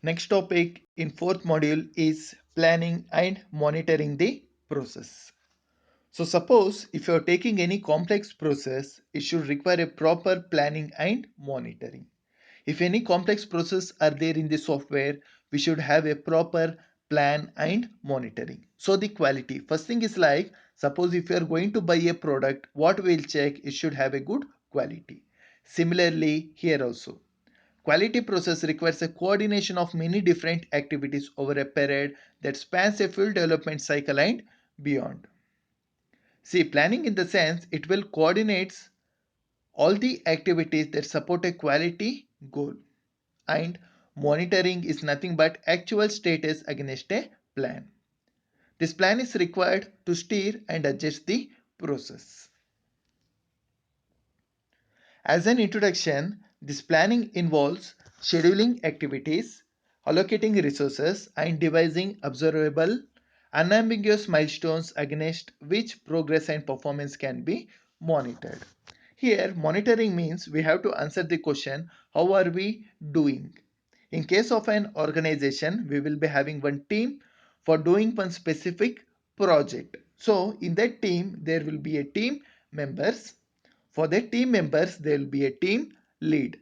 Next topic in fourth module is planning and monitoring the process. So suppose if you are taking any complex process, it should require a proper planning and monitoring. If any complex process are there in the software, we should have a proper plan and monitoring. So the quality, first thing is like, suppose if you are going to buy a product, what we'll check, it should have a good quality. Similarly, here also. Quality process requires a coordination of many different activities over a period that spans a full development cycle and beyond. See, planning in the sense it will coordinate all the activities that support a quality goal, and monitoring is nothing but actual status against a plan. This plan is required to steer and adjust the process. As an introduction, this planning involves scheduling activities, allocating resources, and devising observable, unambiguous milestones against which progress and performance can be monitored. Here, monitoring means we have to answer the question, how are we doing? In case of an organization, we will be having one team for doing one specific project. So, in that team, there will be a team members. For the team members, there will be a team lead.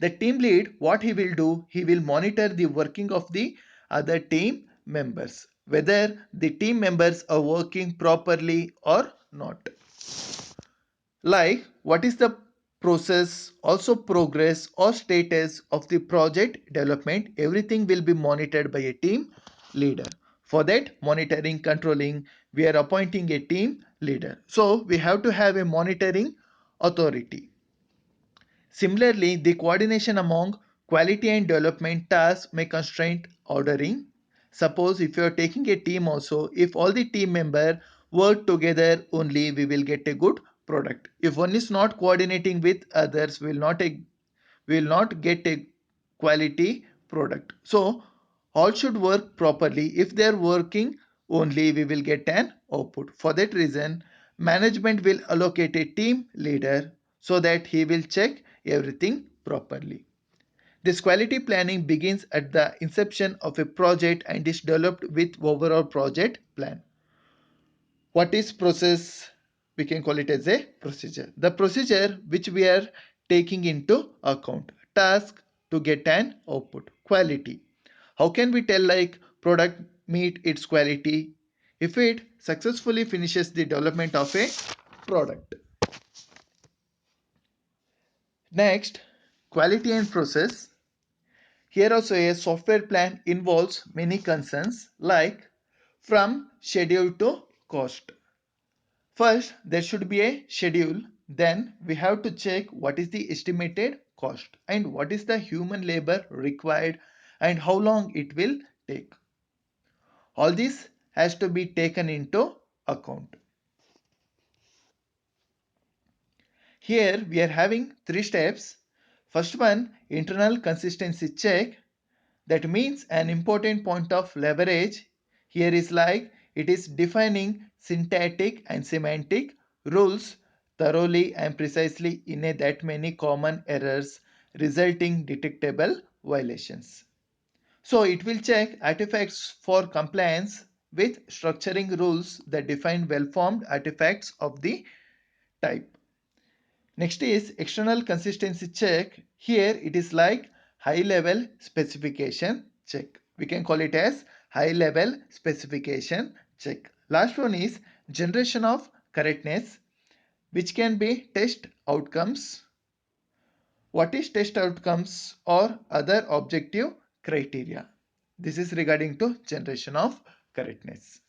The team lead, what he will do, he will monitor the working of the other team members, whether the team members are working properly or not. Like what is the process, also progress or status of the project development, everything will be monitored by a team leader. For that monitoring, controlling, we are appointing a team leader. So we have to have a monitoring authority. Similarly, the coordination among quality and development tasks may constrain ordering. Suppose if you are taking a team also, if all the team members work together only, we will get a good product. If one is not coordinating with others, we will not get a quality product. So all should work properly. If they are working only, we will get an output. For that reason, management will allocate a team leader so that he will check everything properly. This quality planning begins at the inception of a project and is developed with overall project plan. What is process? We can call it as a procedure. The procedure which we are taking into account. Task to get an output. Quality. How can we tell like product meet its quality? If it successfully finishes the development of a product. Next, quality and process. Here also a software plan involves many concerns like from schedule to cost. First, there should be a schedule. Then we have to check what is the estimated cost and what is the human labor required and how long it will take. All this has to be taken into account. Here we are having three steps. First one, internal consistency check. That means an important point of leverage here is like it is defining syntactic and semantic rules thoroughly and precisely in a that many common errors resulting detectable violations. So it will check artifacts for compliance with structuring rules that define well-formed artifacts of the type. Next is external consistency check. Here it is like high level specification check. We can call it as high level specification check. Last one is generation of correctness, which can be test outcomes. What is test outcomes or other objective criteria? This is regarding to generation of correctness.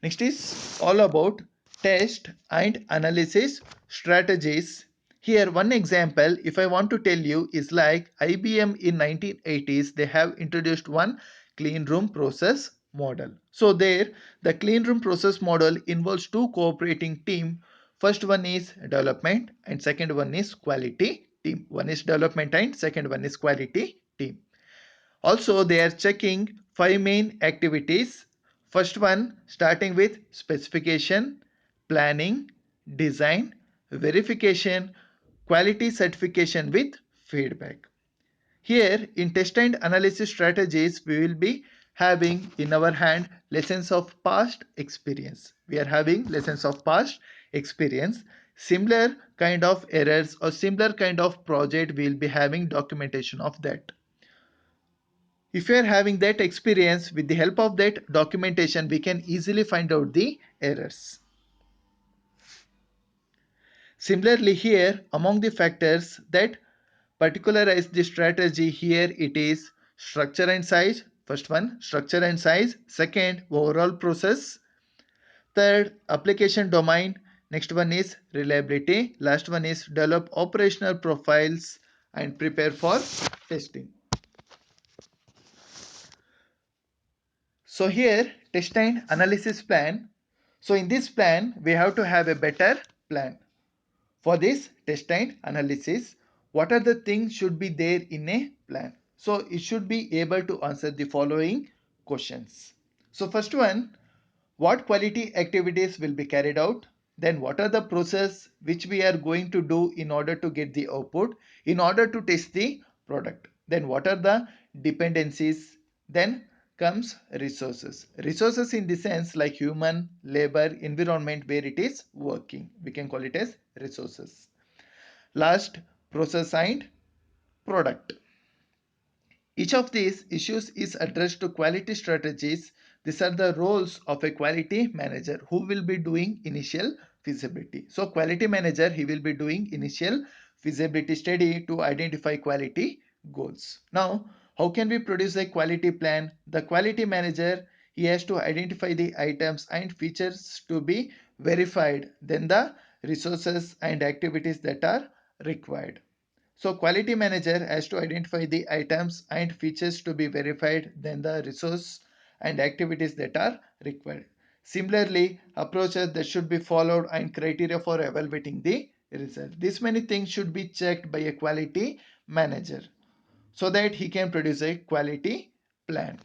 Next is all about test and analysis strategies. Here one example if I want to tell you is like IBM in 1980s they have introduced one clean room process model. So there the clean room process model involves two cooperating team. First one is development and second one is quality team. One is development and second one is quality team. Also, they are checking five main activities. First one starting with specification, planning, design, verification, quality certification with feedback. Here in test and analysis strategies, we will be having in our hand lessons of past experience. We are having lessons of past experience. Similar kind of errors or similar kind of project, we will be having documentation of that. If you are having that experience, with the help of that documentation, we can easily find out the errors. Similarly here, among the factors that particularize the strategy, here it is structure and size. First one, structure and size. Second, overall process. Third, application domain. Next one is reliability. Last one is develop operational profiles and prepare for testing. So here, test and analysis plan. So in this plan, we have to have a better plan. For this test and analysis, what are the things should be there in a plan? So it should be able to answer the following questions. So first one, what quality activities will be carried out? Then what are the process which we are going to do in order to get the output, in order to test the product? Then what are the dependencies? Then comes resources. Resources in the sense like human, labor, environment where it is working. We can call it as resources. Last, process and product. Each of these issues is addressed to quality strategies. These are the roles of a quality manager who will be doing initial feasibility. So quality manager, he will be doing initial feasibility study to identify quality goals. Now, how can we produce a quality plan? The quality manager, he has to identify the items and features to be verified, then the resources and activities that are required. So quality manager has to identify the items and features to be verified, then the resource and activities that are required. Similarly, approaches that should be followed and criteria for evaluating the result. These many things should be checked by a quality manager so that he can produce a quality plan.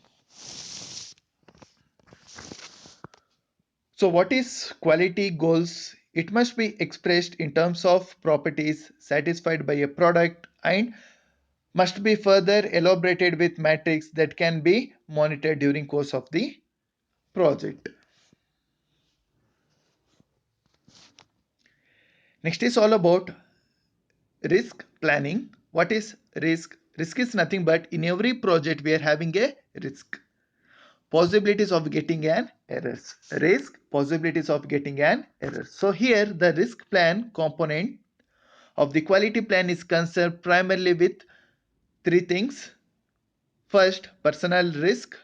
So what is quality goals? It must be expressed in terms of properties satisfied by a product and must be further elaborated with metrics that can be monitored during course of the project. Next is all about risk planning. What is risk? Risk is nothing but in every project we are having a risk. Possibilities of getting an errors. Risk, possibilities of getting an error. So here the risk plan component of the quality plan is concerned primarily with three things. First, personal risk,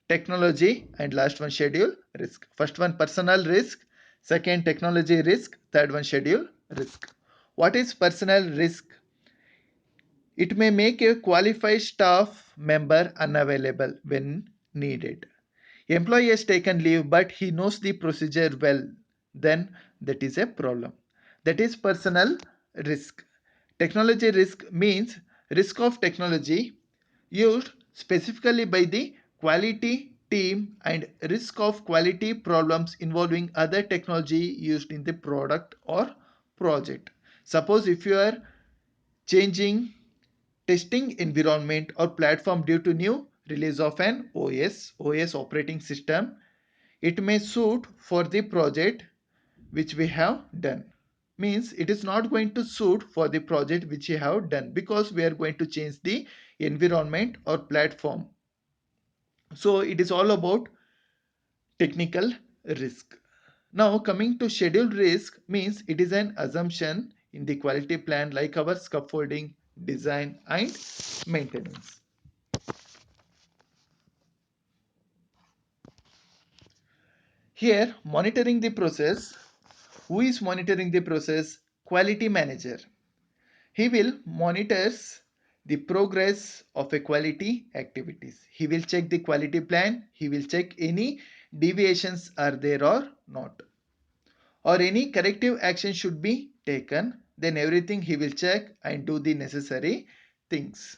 technology, and last one, schedule risk. First one, personal risk. Second, technology risk. Third one, schedule risk. What is personal risk? It may make a qualified staff member unavailable when needed. Employee has taken leave but he knows the procedure well. Then that is a problem. That is personal risk. Technology risk means risk of technology used specifically by the quality team and risk of quality problems involving other technology used in the product or project. Suppose if you are changing testing environment or platform due to new release of an OS operating system, it may suit for the project which we have done. Means it is not going to suit for the project which you have done because we are going to change the environment or platform. So it is all about technical risk. Now coming to schedule risk means it is an assumption in the quality plan like our scaffolding, design and maintenance. Here monitoring the process. Who is monitoring the process? Quality manager. He will monitors the progress of a quality activities. He will check the quality plan. He will check any deviations are there or not, or any corrective action should be taken. Then everything he will check and do the necessary things.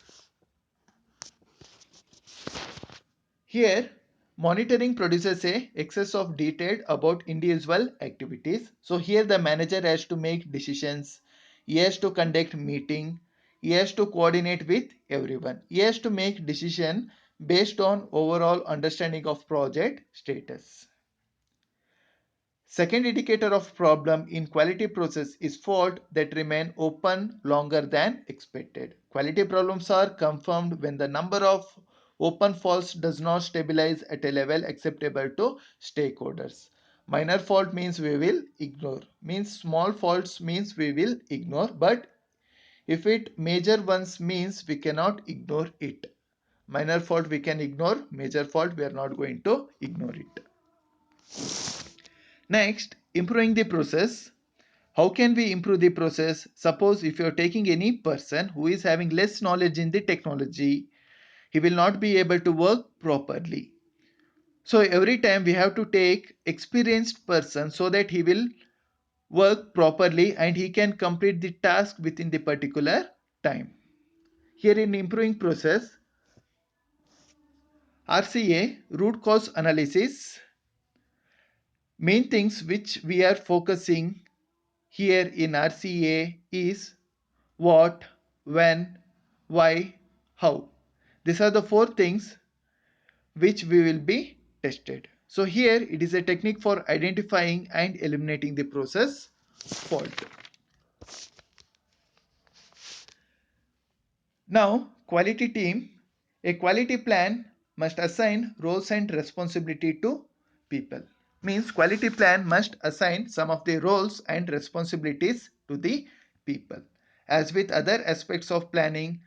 Here monitoring produces a excess of detail about individual activities. So here the manager has to make decisions. He has to conduct meeting. He has to coordinate with everyone. He has to make decision based on overall understanding of project status. Second indicator of problem in quality process is fault that remain open longer than expected. Quality problems are confirmed when the number of open faults does not stabilize at a level acceptable to stakeholders. Minor fault means we will ignore. Means small faults means we will ignore. But if it major ones means we cannot ignore it. Minor fault we can ignore. Major fault we are not going to ignore it. Next, improving the process. How can we improve the process? Suppose if you are taking any person who is having less knowledge in the technology, he will not be able to work properly. So every time we have to take experienced person so that he will work properly and he can complete the task within the particular time. Here in improving process, RCA, root cause analysis, main things which we are focusing here in RCA is what, when, why, how. These are the four things which we will be tested. So here it is a technique for identifying and eliminating the process fault. Now, quality team. A quality plan must assign roles and responsibility to people. Means quality plan must assign some of the roles and responsibilities to the people. As with other aspects of planning,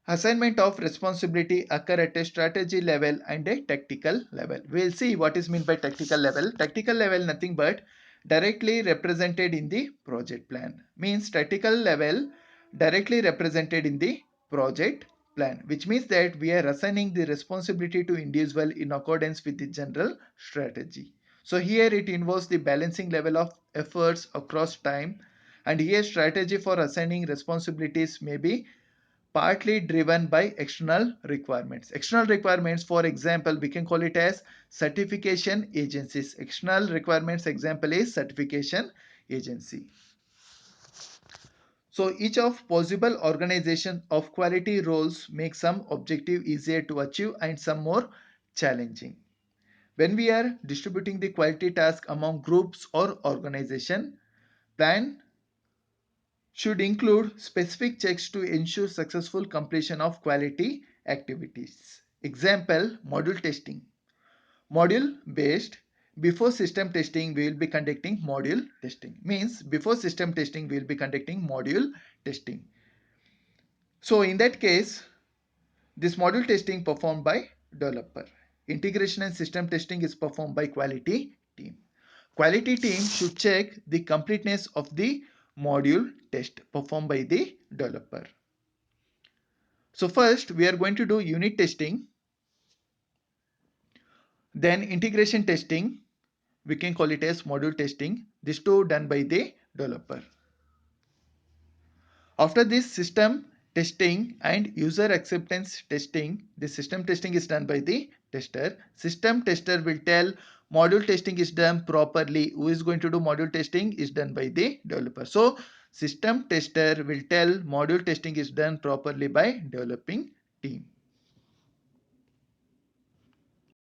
assignment of responsibility occur at a strategy level and a tactical level. We'll see what is meant by tactical level. Tactical level nothing but directly represented in the project plan. Means tactical level directly represented in the project plan, which means that we are assigning the responsibility to individual in accordance with the general strategy. So here it involves the balancing level of efforts across time, and here strategy for assigning responsibilities may be partly driven by external requirements. External requirements, for example, we can call it as certification agencies. External requirements example is certification agency. So each of possible organization of quality roles makes some objective easier to achieve and some more challenging. When we are distributing the quality task among groups or organization, plan should include specific checks to ensure successful completion of quality activities. Example, module testing. Module based, before system testing we will be conducting module testing. Means before system testing we will be conducting module testing. So in that case, this module testing performed by developer. Integration and system testing is performed by quality team. Quality team should check the completeness of the module test performed by the developer. So first we are going to do unit testing, then integration testing, we can call it as module testing. These two done by the developer. After this system testing and user acceptance testing, the system testing is done by the tester. System tester will tell module testing is done properly. Who is going to do module testing is done by the developer. So system tester will tell module testing is done properly by developing team.